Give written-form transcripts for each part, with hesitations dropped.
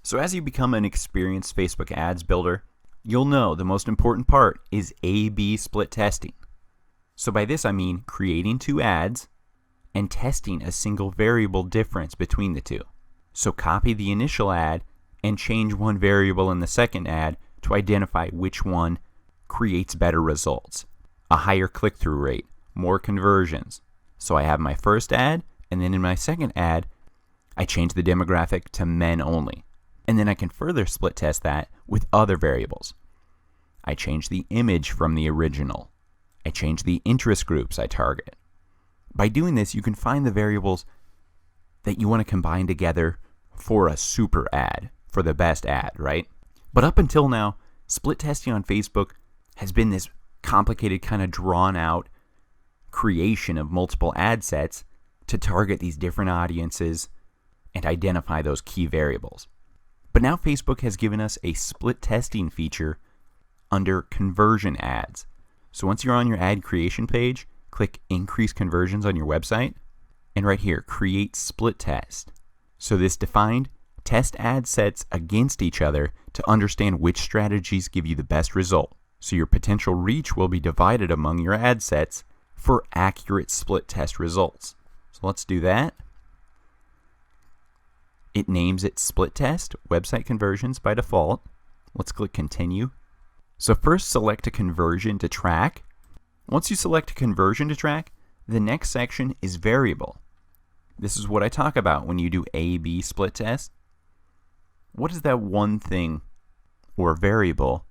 So as you become an experienced Facebook ads builder, you'll know the most important part is A/B split testing. So by this I mean creating two ads and testing a single variable difference between the two. So copy the initial ad and change one variable in the second ad to identify which one creates better results, a higher click-through rate, more conversions. So I have my first ad, and then in my second ad, I change the demographic to men only. And then I can further split test that with other variables. I change the image from the original. I change the interest groups I target. By doing this, you can find the variables that you want to combine together for a super ad, for the best ad, right? But up until now, split testing on Facebook has been this complicated, kind of drawn out creation of multiple ad sets to target these different audiences and identify those key variables. But now Facebook has given us a split testing feature under conversion ads. So once you're on your ad creation page, click Increase Conversions on your website, and right here, Create Split Test. So this defined test ad sets against each other to understand which strategies give you the best result. So your potential reach will be divided among your ad sets for accurate split test results. So let's do that. It names it Split Test Website Conversions by default. Let's click Continue. So first select a conversion to track. Once you select a conversion to track, the next section is variable. This is what I talk about when you do A/B split test. What is that one thing or variable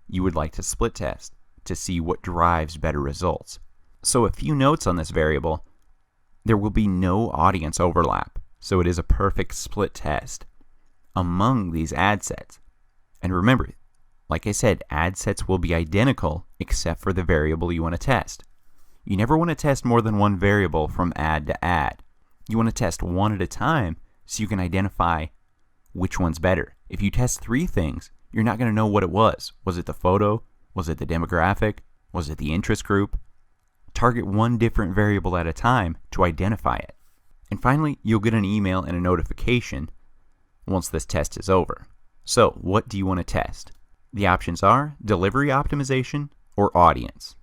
you would like to split test to see what drives better results? So a few notes on this variable. There will be no audience overlap, so it is a perfect split test among these ad sets. And remember, like I said, ad sets will be identical except for the variable you want to test. You never want to test more than one variable from ad to ad. You want to test one at a time so you can identify which one's better. If you test three things, you're not going to know what it was. Was it the photo? Was it the demographic? Was it the interest group? Target one different variable at a time to identify it. And finally, you'll get an email and a notification once this test is over. So, what do you want to test? The options are delivery optimization or audience.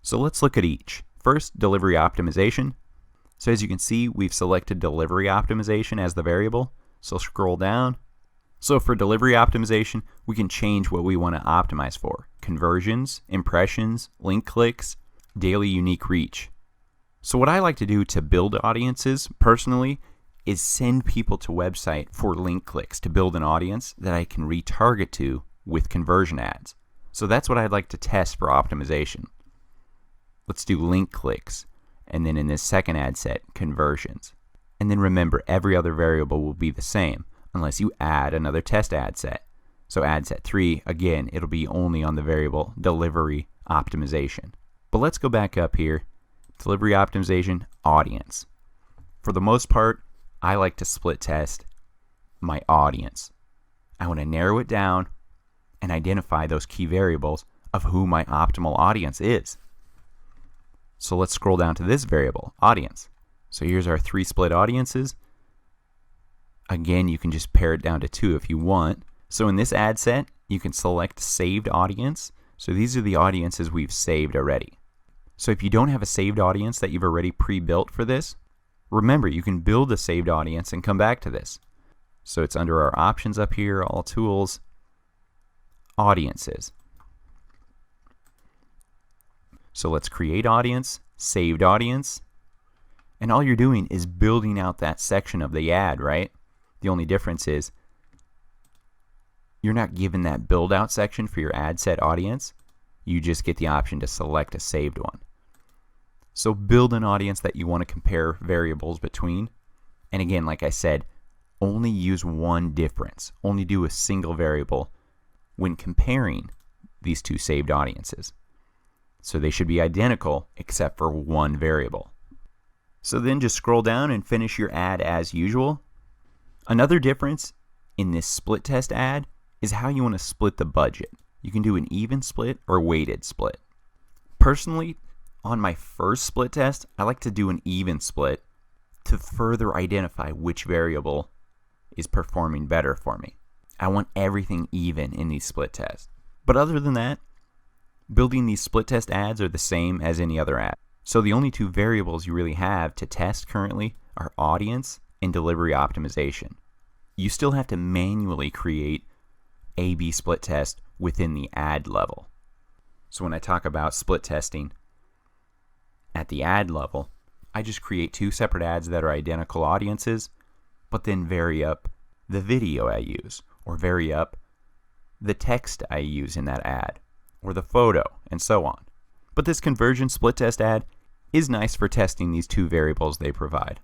So let's look at each. First, delivery optimization. So as you can see, we've selected delivery optimization as the variable. So scroll down. So for delivery optimization, we can change what we want to optimize for. Conversions, impressions, link clicks, daily unique reach. So what I like to do to build audiences personally is send people to website for link clicks to build an audience that I can retarget to with conversion ads. So that's what I'd like to test for optimization. Let's do link clicks, and then in this second ad set, conversions. And then remember, every other variable will be the same unless you add another test ad set. So ad set 3, again, it'll be only on the variable delivery optimization. But let's go back up here. Delivery optimization, audience. For the most part, I like to split test my audience. I want to narrow it down and identify those key variables of who my optimal audience is. So let's scroll down to this variable, audience. So here's our 3 split audiences. Again, you can just pare it down to 2 if you want. So in this ad set, you can select saved audience. So these are the audiences we've saved already. So if you don't have a saved audience that you've already pre-built for this, remember you can build a saved audience and come back to this. So it's under our options up here, all tools, audiences. So let's create audience, saved audience, and all you're doing is building out that section of the ad, right? The only difference is you're not given that build out section for your ad set audience. You just get the option to select a saved one. So build an audience that you want to compare variables between. And again, like I said, only use one difference. Only do a single variable when comparing these two saved audiences. So they should be identical except for one variable. So then just scroll down and finish your ad as usual. Another difference in this split test ad is how you want to split the budget. You can do an even split or weighted split. Personally, on my first split test, I like to do an even split to further identify which variable is performing better for me. I want everything even in these split tests. But other than that, building these split test ads are the same as any other ad. So the only two variables you really have to test currently are audience and delivery optimization. You still have to manually create A/B split test within the ad level. So when I talk about split testing at the ad level, I just create two separate ads that are identical audiences, but then vary up the video I use, or vary up the text I use in that ad, or the photo, and so on. But this conversion split test ad is nice for testing these two variables they provide.